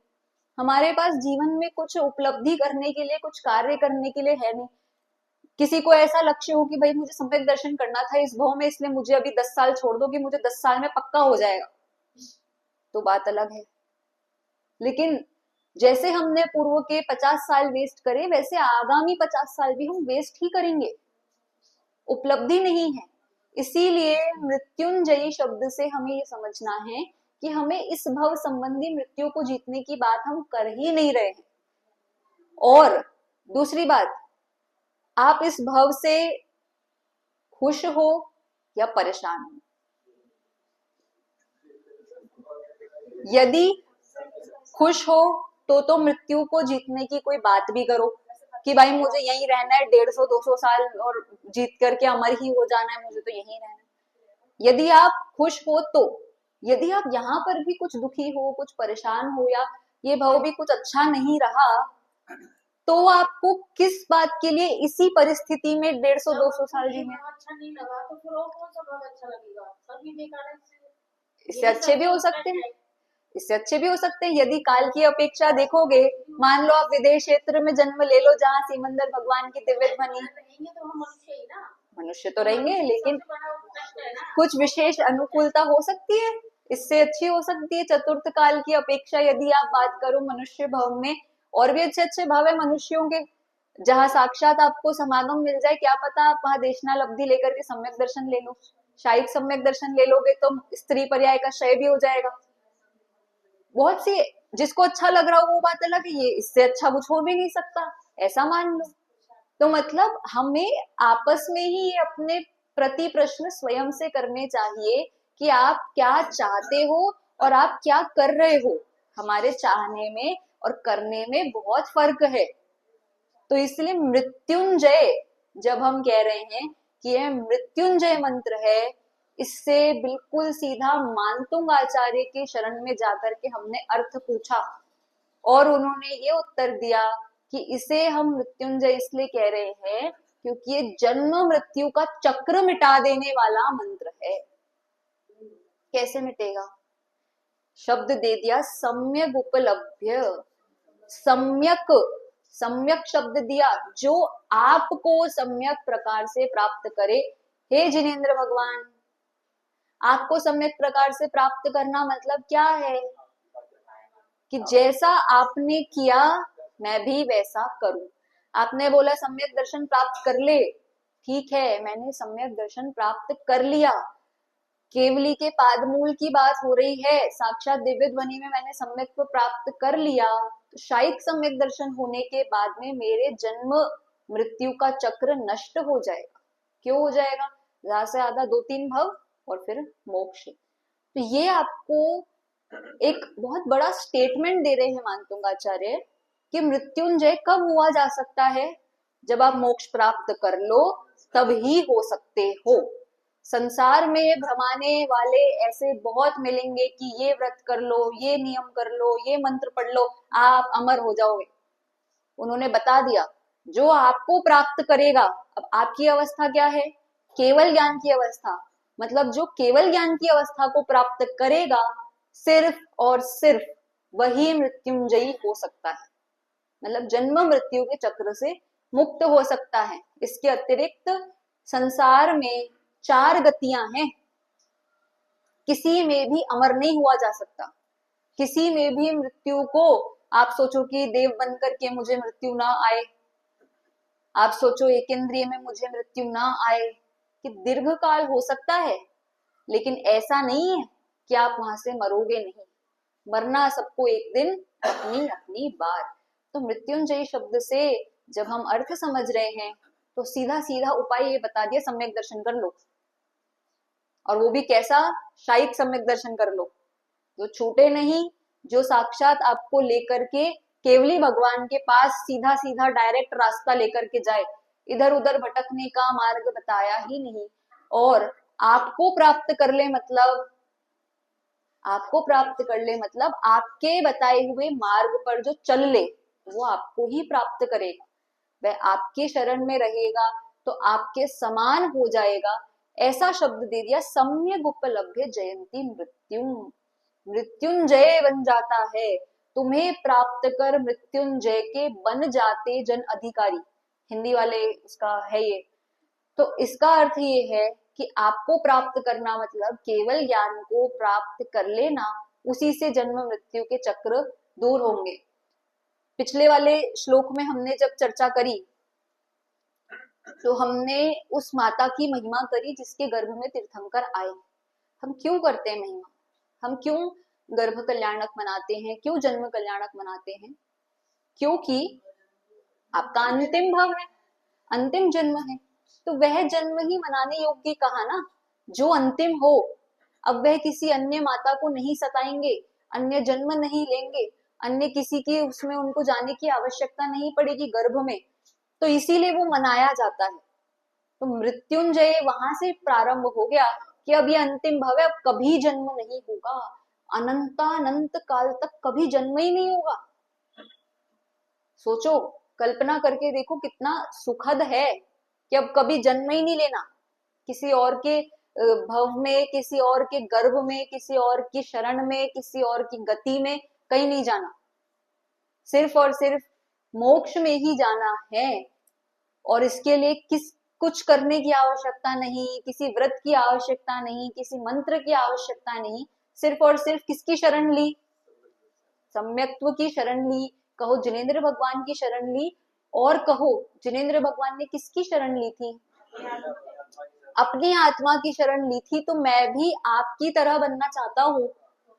हमारे पास जीवन में कुछ उपलब्धि करने के लिए, कुछ कार्य करने के लिए है नहीं। किसी को ऐसा लक्ष्य हो कि भाई मुझे सम्यक दर्शन करना था इस भव में, इसलिए मुझे अभी 10 साल छोड़ दो कि मुझे 10 साल में पक्का हो जाएगा, तो बात अलग है। लेकिन जैसे हमने पूर्व के 50 साल वेस्ट करे, वैसे आगामी 50 साल भी हम वेस्ट ही करेंगे। उपलब्धि नहीं है। इसीलिए मृत्युंजयी शब्द से हमें ये समझना है कि हमें इस भव संबंधी मृत्यु को जीतने की बात हम कर ही नहीं रहे हैं। और दूसरी बात, आप इस भव से खुश हो या परेशान हो। यदि खुश हो तो मृत्यु को जीतने की कोई बात भी करो कि भाई मुझे यहीं रहना है 150-200 साल और जीत करके अमर ही हो जाना है, मुझे तो यहीं रहना है। यदि आप खुश हो तो, यदि आप यहाँ पर भी कुछ दुखी हो, कुछ परेशान हो, या ये भाव भी कुछ अच्छा नहीं रहा, तो आपको किस बात के लिए इसी परिस्थिति में 150-200 साल जीने? अच्छा नहीं लगा तो फिर और कौन सा भाव अच्छा लगेगा? सभी बेकार है। इससे अच्छे भी हो सकते हैं, इससे अच्छे भी हो सकते हैं। यदि काल की अपेक्षा देखोगे, मान लो आप विदेश क्षेत्र में जन्म ले लो जहाँ सिमंदर भगवान की दिव्य ध्वनि, तो हम मनुष्य ही ना, मनुष्य तो रहेंगे, लेकिन कुछ विशेष अनुकूलता हो सकती है, इससे अच्छी हो सकती है चतुर्थ काल की अपेक्षा। यदि आप बात करो मनुष्य भाव में, और भी अच्छे अच्छे भाव है मनुष्यों के, जहाँ साक्षात आपको समागम मिल जाए, क्या पता आप वहां देशनालब्धि लेकर के सम्यक दर्शन ले लो। शायद सम्यक दर्शन ले लोगे तो स्त्री पर्याय का क्षय भी हो जाएगा। बहुत सी जिसको अच्छा लग रहा हो वो बात अलग है, ये इससे अच्छा कुछ हो भी नहीं सकता, ऐसा मान लो। तो मतलब हमें आपस में ही ये अपने प्रति प्रश्न स्वयं से करने चाहिए कि आप क्या चाहते हो और आप क्या कर रहे हो। हमारे चाहने में और करने में बहुत फर्क है। तो इसलिए मृत्युंजय जब हम कह रहे हैं कि यह मृत्युंजय मंत्र है, इससे बिल्कुल सीधा मानतुंग आचार्य के शरण में जाकर के हमने अर्थ पूछा और उन्होंने ये उत्तर दिया कि इसे हम मृत्युंजय इसलिए कह रहे हैं क्योंकि ये जन्म मृत्यु का चक्र मिटा देने वाला मंत्र है। कैसे मिटेगा? शब्द दे दिया सम्यक उपलब्ध्य, सम्यक, सम्यक शब्द दिया जो आपको सम्यक प्रकार से प्राप्त करे। हे जिनेंद्र भगवान, आपको सम्यक प्रकार से प्राप्त करना मतलब क्या है कि जैसा आपने किया मैं भी वैसा करूं। आपने बोला सम्यक दर्शन प्राप्त कर ले, ठीक है, मैंने सम्यक दर्शन प्राप्त कर लिया। केवली के पादमूल की बात हो रही है, साक्षात दिव्य ध्वनि में मैंने सम्यक को प्राप्त कर लिया, तो शायद सम्यक दर्शन होने के बाद में मेरे जन्म मृत्यु का चक्र नष्ट हो जाएगा। क्यों हो जाएगा? ज्यादा से ज्यादा 2-3 भव और फिर मोक्ष। तो ये आपको एक बहुत बड़ा स्टेटमेंट दे रहे हैं मानतुंगाचार्य कि मृत्युंजय कब हुआ जा सकता है? जब आप मोक्ष प्राप्त कर लो तब ही हो सकते हो। संसार में भ्रमाने वाले ऐसे बहुत मिलेंगे कि ये व्रत कर लो, ये नियम कर लो, ये मंत्र पढ़ लो, आप अमर हो जाओगे। उन्होंने बता दिया जो आपको प्राप्त करेगा। अब आपकी अवस्था क्या है? केवल ज्ञान की अवस्था। मतलब जो केवल ज्ञान की अवस्था को प्राप्त करेगा सिर्फ और सिर्फ वही मृत्युंजयी हो सकता है, मतलब जन्म मृत्यु के चक्र से मुक्त हो सकता है। इसके अतिरिक्त संसार में 4 गतियां हैं, किसी में भी अमर नहीं हुआ जा सकता। किसी में भी मृत्यु को, आप सोचो कि देव बनकर के मुझे मृत्यु ना आए, आप सोचो एक इंद्रिय में मुझे मृत्यु ना आए, कि दीर्घ काल हो सकता है, लेकिन ऐसा नहीं है कि आप वहां से मरोगे नहीं। मरना सबको एक दिन, अपनी अपनी बार। तो मृत्युंजय शब्द से जब हम अर्थ समझ रहे हैं तो सीधा सीधा उपाय ये बता दिया, सम्यक दर्शन कर लो। और वो भी कैसा? शायिक सम्यक दर्शन कर लो, जो छूटे नहीं, जो साक्षात आपको लेकर के केवली भगवान के पास सीधा सीधा डायरेक्ट रास्ता लेकर के जाए, इधर उधर भटकने का मार्ग बताया ही नहीं। और आपको प्राप्त कर ले मतलब, आपको प्राप्त कर ले मतलब आपके बताए हुए मार्ग पर जो चल ले वो आपको ही प्राप्त करेगा। वह आपके शरण में रहेगा तो आपके समान हो जाएगा। ऐसा शब्द दे दिया, सम्यक उपलब्ध जयंती मृत्यु, मृत्युंजय बन जाता है। तुम्हें प्राप्त कर मृत्युंजय के बन जाते जन अधिकारी। हिंदी वाले उसका है ये। तो इसका अर्थ ये है कि आपको प्राप्त करना मतलब केवल ज्ञान को प्राप्त कर लेना, उसी से जन्म मृत्यु के चक्र दूर होंगे। पिछले वाले श्लोक में हमने जब चर्चा करी तो हमने उस माता की महिमा करी जिसके गर्भ में तीर्थंकर आए। हम क्यों करते हैं महिमा? हम क्यों गर्भ कल्याणक मनाते हैं? क्यों जन्म कल्याणक मनाते हैं? क्योंकि आपका अंतिम भाव है, अंतिम जन्म है, तो वह जन्म ही मनाने योग्य कहा ना, जो अंतिम हो। अब वह किसी अन्य माता को नहीं सताएंगे, अन्य जन्म नहीं लेंगे, अन्य किसी की उसमें उनको जाने की आवश्यकता नहीं पड़ेगी गर्भ में, तो इसीलिए वो मनाया जाता है। तो मृत्युंजय वहां से प्रारंभ हो गया कि अब ये अंतिम भव है, अब कभी जन्म नहीं होगा, अनंतानंत काल तक कभी जन्म ही नहीं होगा। सोचो, कल्पना करके देखो कितना सुखद है कि अब कभी जन्म ही नहीं लेना, किसी और के भव में, किसी और के गर्भ में, किसी और की शरण में, किसी और की गति में कहीं नहीं जाना, सिर्फ और सिर्फ मोक्ष में ही जाना है। और इसके लिए कुछ करने की आवश्यकता नहीं, किसी व्रत की आवश्यकता नहीं, किसी मंत्र की आवश्यकता नहीं, सिर्फ और सिर्फ किसकी शरण ली? सम्यक्त्व की शरण ली, कहो जिनेंद्र भगवान की शरण ली। और कहो जिनेंद्र भगवान ने किसकी शरण ली थी? अपनी आत्मा की शरण ली थी। तो मैं भी आपकी तरह बनना चाहता हूँ,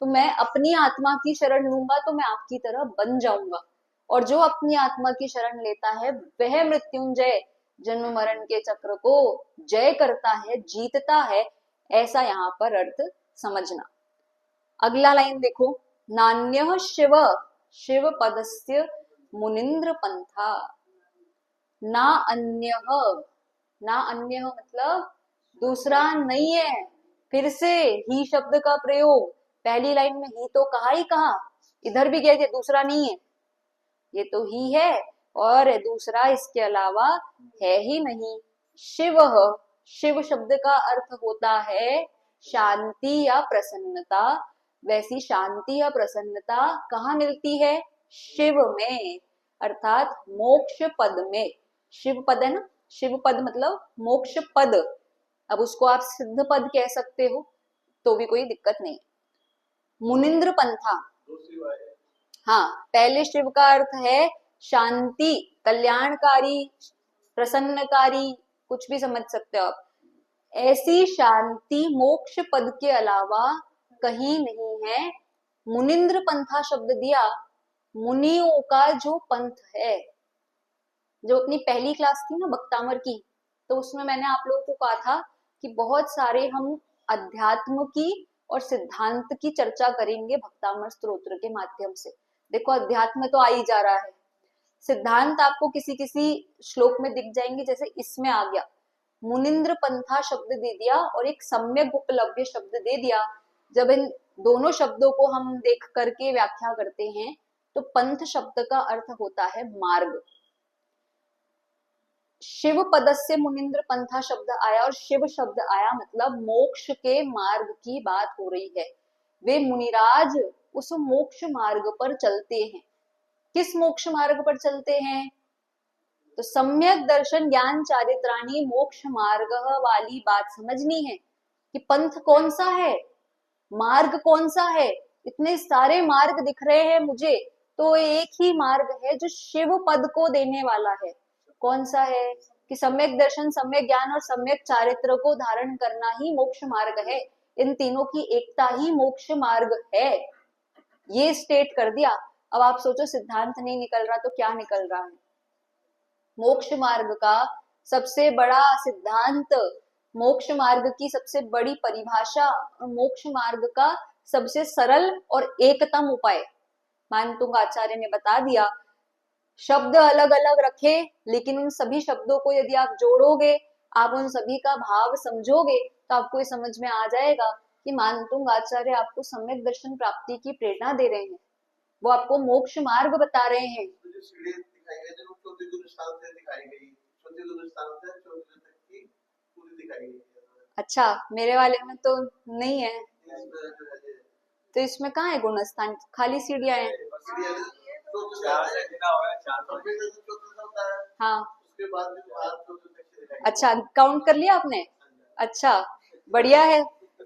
तो मैं अपनी आत्मा की शरण लूंगा तो मैं आपकी तरह बन जाऊंगा। और जो अपनी आत्मा की शरण लेता है वह मृत्युंजय, जन्म मरण के चक्र को जय करता है, जीतता है। ऐसा यहाँ पर अर्थ समझना। अगला लाइन देखो, नान्यः शिव शिव पदस्य मुनिंद्र पंथा। ना अन्यः, ना अन्यः मतलब दूसरा नहीं है। फिर से ही शब्द का प्रयोग, पहली लाइन में ही तो कहा ही कहा, इधर भी कह दिया दूसरा नहीं है, ये तो ही है और दूसरा इसके अलावा है ही नहीं। शिव, शिव शब्द का अर्थ होता है शांति या प्रसन्नता। वैसी शांति या प्रसन्नता कहाँ मिलती है? शिव में, अर्थात मोक्ष पद में। शिव पद है ना, शिव पद मतलब मोक्ष पद। अब उसको आप सिद्ध पद कह सकते हो तो भी कोई दिक्कत नहीं। मुनिंद्र पंथा, हाँ, पहले शिव का अर्थ है शांति, कल्याणकारी, प्रसन्नकारी, कुछ भी समझ सकते हो आप। ऐसी शांति मोक्ष पद के अलावा कहीं नहीं है। मुनिंद्र पंथा शब्द दिया, मुनियों का जो पंथ है। जो अपनी पहली क्लास थी ना भक्तामर की, तो उसमें मैंने आप लोगों को कहा था कि बहुत सारे हम अध्यात्म की और सिद्धांत की चर्चा करेंगे भक्तामर स्तोत्र के माध्यम से। देखो अध्यात्म तो आ ही जा रहा है, सिद्धांत आपको किसी किसी श्लोक में दिख जाएंगे, जैसे इसमें आ गया मुनिंद्र पंथा शब्द दे दिया और एक सम्यक उपलब्ध शब्द दे दिया। जब इन दोनों शब्दों को हम देख करके व्याख्या करते हैं तो पंथ शब्द का अर्थ होता है मार्ग। शिव पदस्य मुनिंद्र पंथा शब्द आया और शिव शब्द आया मतलब मोक्ष के मार्ग की बात हो रही है। वे मुनिराज उस मोक्ष मार्ग पर चलते हैं। किस मोक्ष मार्ग पर चलते हैं? तो सम्यक दर्शन ज्ञान चारित्राणी मोक्ष मार्ग वाली बात समझनी है कि पंथ कौन सा है, मार्ग कौन सा है। इतने सारे मार्ग दिख रहे हैं मुझे, तो एक ही मार्ग है जो शिव पद को देने वाला है। कौन सा है? कि सम्यक दर्शन, सम्यक ज्ञान और सम्यक चारित्र को धारण करना ही मोक्ष मार्ग है। इन तीनों की एकता ही मोक्ष मार्ग है, ये स्टेट कर दिया। अब आप सोचो सिद्धांत नहीं निकल रहा तो क्या निकल रहा है? मोक्ष मार्ग का सबसे बड़ा सिद्धांत, मोक्ष मार्ग की सबसे बड़ी परिभाषा और मोक्ष मार्ग का सबसे सरल और एकतम उपाय मानतुंग आचार्य ने बता दिया। शब्द अलग अलग रखे, लेकिन उन सभी शब्दों को यदि आप जोड़ोगे, आप उन सभी का भाव समझोगे, तो आपको ये समझ में आ जाएगा कि मानतुंग आचार्य आपको सम्यक दर्शन प्राप्ति की प्रेरणा दे रहे हैं, वो आपको मोक्ष मार्ग बता रहे हैं। अच्छा, मेरे वाले में तो नहीं है, तो इसमें कहाँ है गुण स्थान? खाली सीढ़ियां हैं। हाँ, अच्छा काउंट कर लिया आपने? अच्छा, बढ़िया है।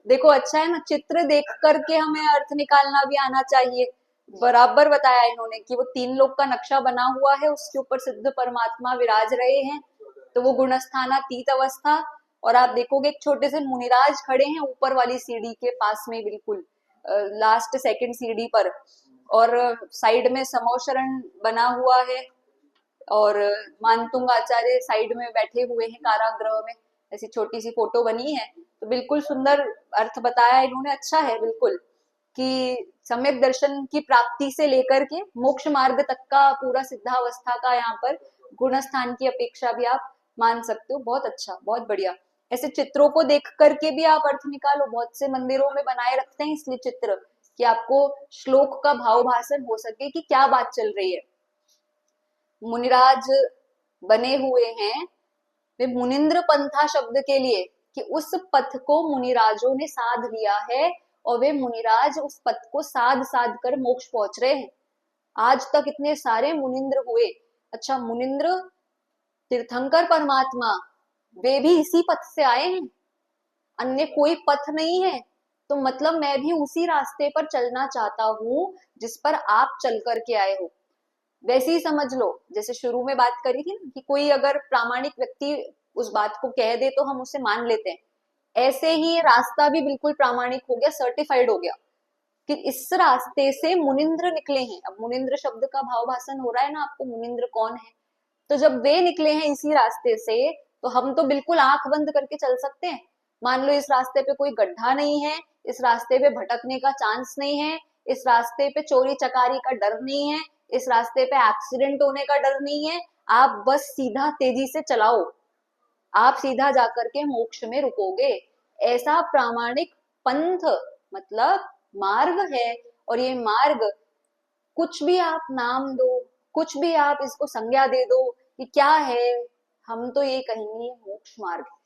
देखो अच्छा है ना, चित्र देख करके हमें अर्थ निकालना भी आना चाहिए। बराबर बताया इन्होंने कि वो 3 लोग का नक्शा बना हुआ है, उसके ऊपर सिद्ध परमात्मा विराज रहे हैं, तो वो गुणस्थानातीत अवस्था। और आप देखोगे एक छोटे से मुनिराज खड़े हैं ऊपर वाली सीढ़ी के पास में, बिल्कुल लास्ट सेकंड सीढ़ी पर, और साइड में समोशरण बना हुआ है और मानतुंग आचार्य साइड में बैठे हुए हैं कारागृह में। ऐसी छोटी सी फोटो बनी है, तो बिल्कुल सुंदर अर्थ बताया इन्होंने। अच्छा है बिल्कुल कि सम्यक दर्शन की प्राप्ति से लेकर के मोक्ष मार्ग तक का पूरा सिद्धावस्था का यहाँ पर गुणस्थान की अपेक्षा भी आप मान सकते हो। बहुत अच्छा, बहुत बढ़िया। ऐसे चित्रों को देख करके भी आप अर्थ निकालो। बहुत से मंदिरों में बनाए रखते हैं इसलिए चित्र, कि आपको श्लोक का भाव भाषण हो सके कि क्या बात चल रही है। मुनिराज बने हुए हैं वे मुनिंद्र पंथा शब्द के लिए, कि उस पथ को मुनिराजों ने साध लिया है और वे मुनिराज उस पथ को साध साध कर मोक्ष पहुंच रहे हैं। आज तक इतने सारे मुनिंद्र हुए। अच्छा, मुनिंद्र तीर्थंकर परमात्मा वे भी इसी पथ से आए हैं, अन्य कोई पथ नहीं है। तो मतलब मैं भी उसी रास्ते पर चलना चाहता हूँ जिस पर आप चल करके आए हो। वैसे ही समझ लो, जैसे शुरू में बात करी थी ना कि कोई अगर प्रामाणिक व्यक्ति उस बात को कह दे तो हम उसे मान लेते हैं, ऐसे ही रास्ता भी बिल्कुल प्रामाणिक हो गया, सर्टिफाइड हो गया। कि इस रास्ते से मुनिंद्र निकले हैं। अब मुनिंद्र शब्द का भाव भाषण हो रहा है ना आपको, मुनिंद्र कौन है। तो जब वे निकले हैं इसी रास्ते से, तो हम तो बिल्कुल आंख बंद करके चल सकते हैं। मान लो इस रास्ते पे कोई गड्ढा नहीं है, इस रास्ते पे भटकने का चांस नहीं है, इस रास्ते पे चोरी चकारी का डर नहीं है, इस रास्ते पे एक्सीडेंट होने का डर नहीं है, आप बस सीधा तेजी से चलाओ, आप सीधा जाकर के मोक्ष में रुकोगे। ऐसा प्रामाणिक पंथ मतलब मार्ग है। और ये मार्ग कुछ भी आप नाम दो, कुछ भी आप इसको संज्ञा दे दो कि क्या है, हम तो ये कहेंगे मोक्ष मार्ग है।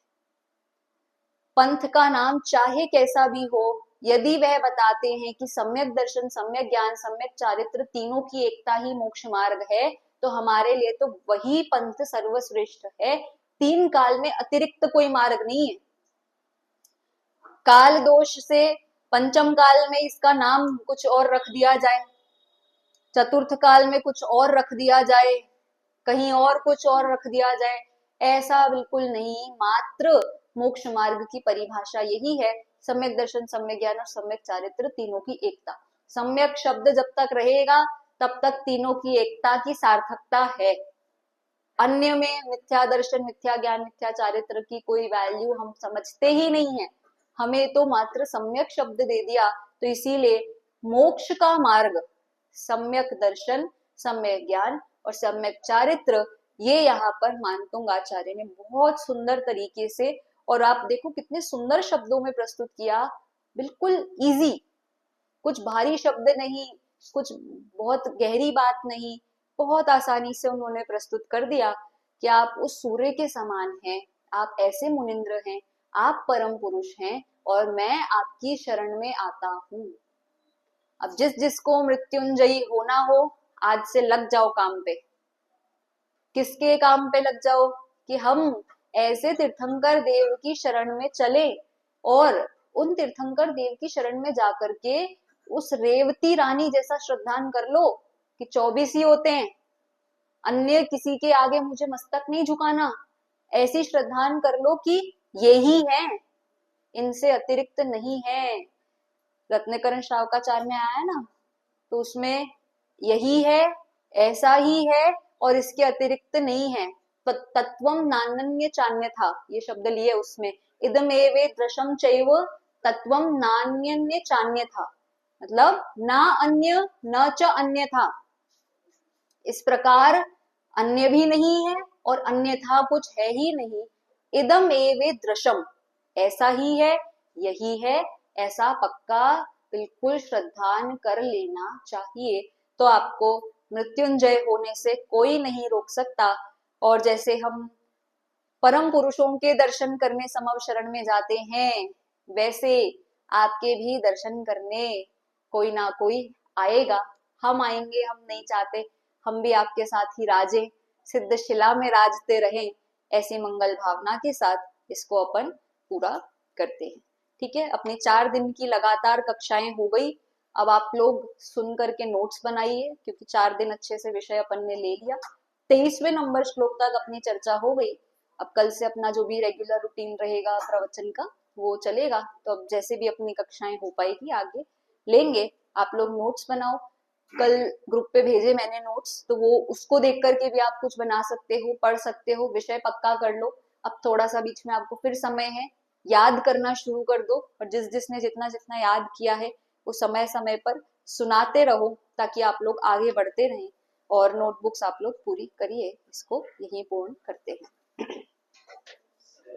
पंथ का नाम चाहे कैसा भी हो, यदि वह बताते हैं कि सम्यक दर्शन, सम्यक ज्ञान, सम्यक चारित्र तीनों की एकता ही मोक्ष मार्ग है, तो हमारे लिए तो वही पंथ सर्वश्रेष्ठ है। तीन काल में अतिरिक्त कोई मार्ग नहीं है। काल दोष से पंचम काल में इसका नाम कुछ और रख दिया जाए, चतुर्थ काल में कुछ और रख दिया जाए, कहीं और कुछ और रख दिया जाए, ऐसा बिल्कुल नहीं। मात्र मोक्ष मार्ग की परिभाषा यही है, सम्यक दर्शन, सम्यक ज्ञान और सम्यक चारित्र तीनों की एकता। सम्यक शब्द जब तक रहेगा तब तक तीनों की एकता की सार्थकता है। अन्य में मिथ्या दर्शन, मिथ्या ज्ञान, मिथ्या चारित्र की कोई वैल्यू हम समझते ही नहीं है। हमें तो मात्र सम्यक शब्द दे दिया, तो इसीलिए मोक्ष का मार्ग सम्यक दर्शन, सम्यक ज्ञान और सम्यक चारित्र, ये यहाँ पर मानतुंग आचार्य ने बहुत सुंदर तरीके से, और आप देखो कितने सुंदर शब्दों में प्रस्तुत किया, बिल्कुल इजी, कुछ भारी शब्द नहीं, कुछ बहुत गहरी बात नहीं, बहुत आसानी से उन्होंने प्रस्तुत कर दिया कि आप उस सूर्य के समान हैं, आप ऐसे मुनिंद्र हैं, आप परम पुरुष हैं और मैं आपकी शरण में आता हूँ। अब जिस जिसको मृत्युंजयी होना हो, आज से लग जाओ काम पे। किसके काम पे लग जाओ? कि हम ऐसे तीर्थंकर देव की शरण में चले और उन तीर्थंकर देव की शरण में जाकर के उस रेवती रानी जैसा श्रद्धान कर लो कि 24 ही होते हैं, अन्य किसी के आगे मुझे मस्तक नहीं झुकाना, ऐसी श्रद्धान कर लो कि यही है, इनसे अतिरिक्त नहीं है। रत्नकरण श्रावकाचार में आया ना, तो उसमें यही है, ऐसा ही है और इसके अतिरिक्त नहीं है। तत्वम नान्य चान्य था, ये शब्द लिए उसमें, इदम एवे दृशम चैव तत्वम नान्य चान्य था, मतलब ना अन्य न च अन्य था। इस प्रकार अन्य भी नहीं है और अन्यथा कुछ है ही नहीं। इदम एवे दृशम, ऐसा ही है, यही है, ऐसा पक्का बिल्कुल श्रद्धान कर लेना चाहिए। तो आपको मृत्युंजय होने से कोई नहीं रोक सकता। और जैसे हम परम पुरुषों के दर्शन करने समव शरण में जाते हैं, वैसे आपके भी दर्शन करने कोई ना कोई आएगा। हम आएंगे, हम नहीं चाहते, हम भी आपके साथ ही राजें, सिद्ध शिला में राजते रहें, ऐसी मंगल भावना के साथ इसको अपन पूरा करते हैं। ठीक है, अपनी 4 दिन की लगातार कक्षाएं हो गई। अब आप लोग सुन करके नोट्स बनाइए, क्योंकि 4 दिन अच्छे से विषय अपन ने ले लिया। 23वें नंबर श्लोक तक अपनी चर्चा हो गई। अब कल से अपना जो भी रेगुलर रूटीन रहेगा प्रवचन का वो चलेगा। तो अब जैसे भी अपनी कक्षाएं हो पाएगी आगे लेंगे। आप लोग नोट्स बनाओ, कल ग्रुप पे भेजे मैंने नोट्स, तो वो उसको देख करके भी आप कुछ बना सकते हो, पढ़ सकते हो, विषय पक्का कर लो। अब थोड़ा सा बीच में आपको फिर समय है, याद करना शुरू कर दो, और जिस जिसने जितना जितना याद किया है वो समय समय पर सुनाते रहो, ताकि आप लोग आगे बढ़ते रहें। और नोटबुक्स आप लोग पूरी करिए, इसको यहीं पूर्ण करते हैं।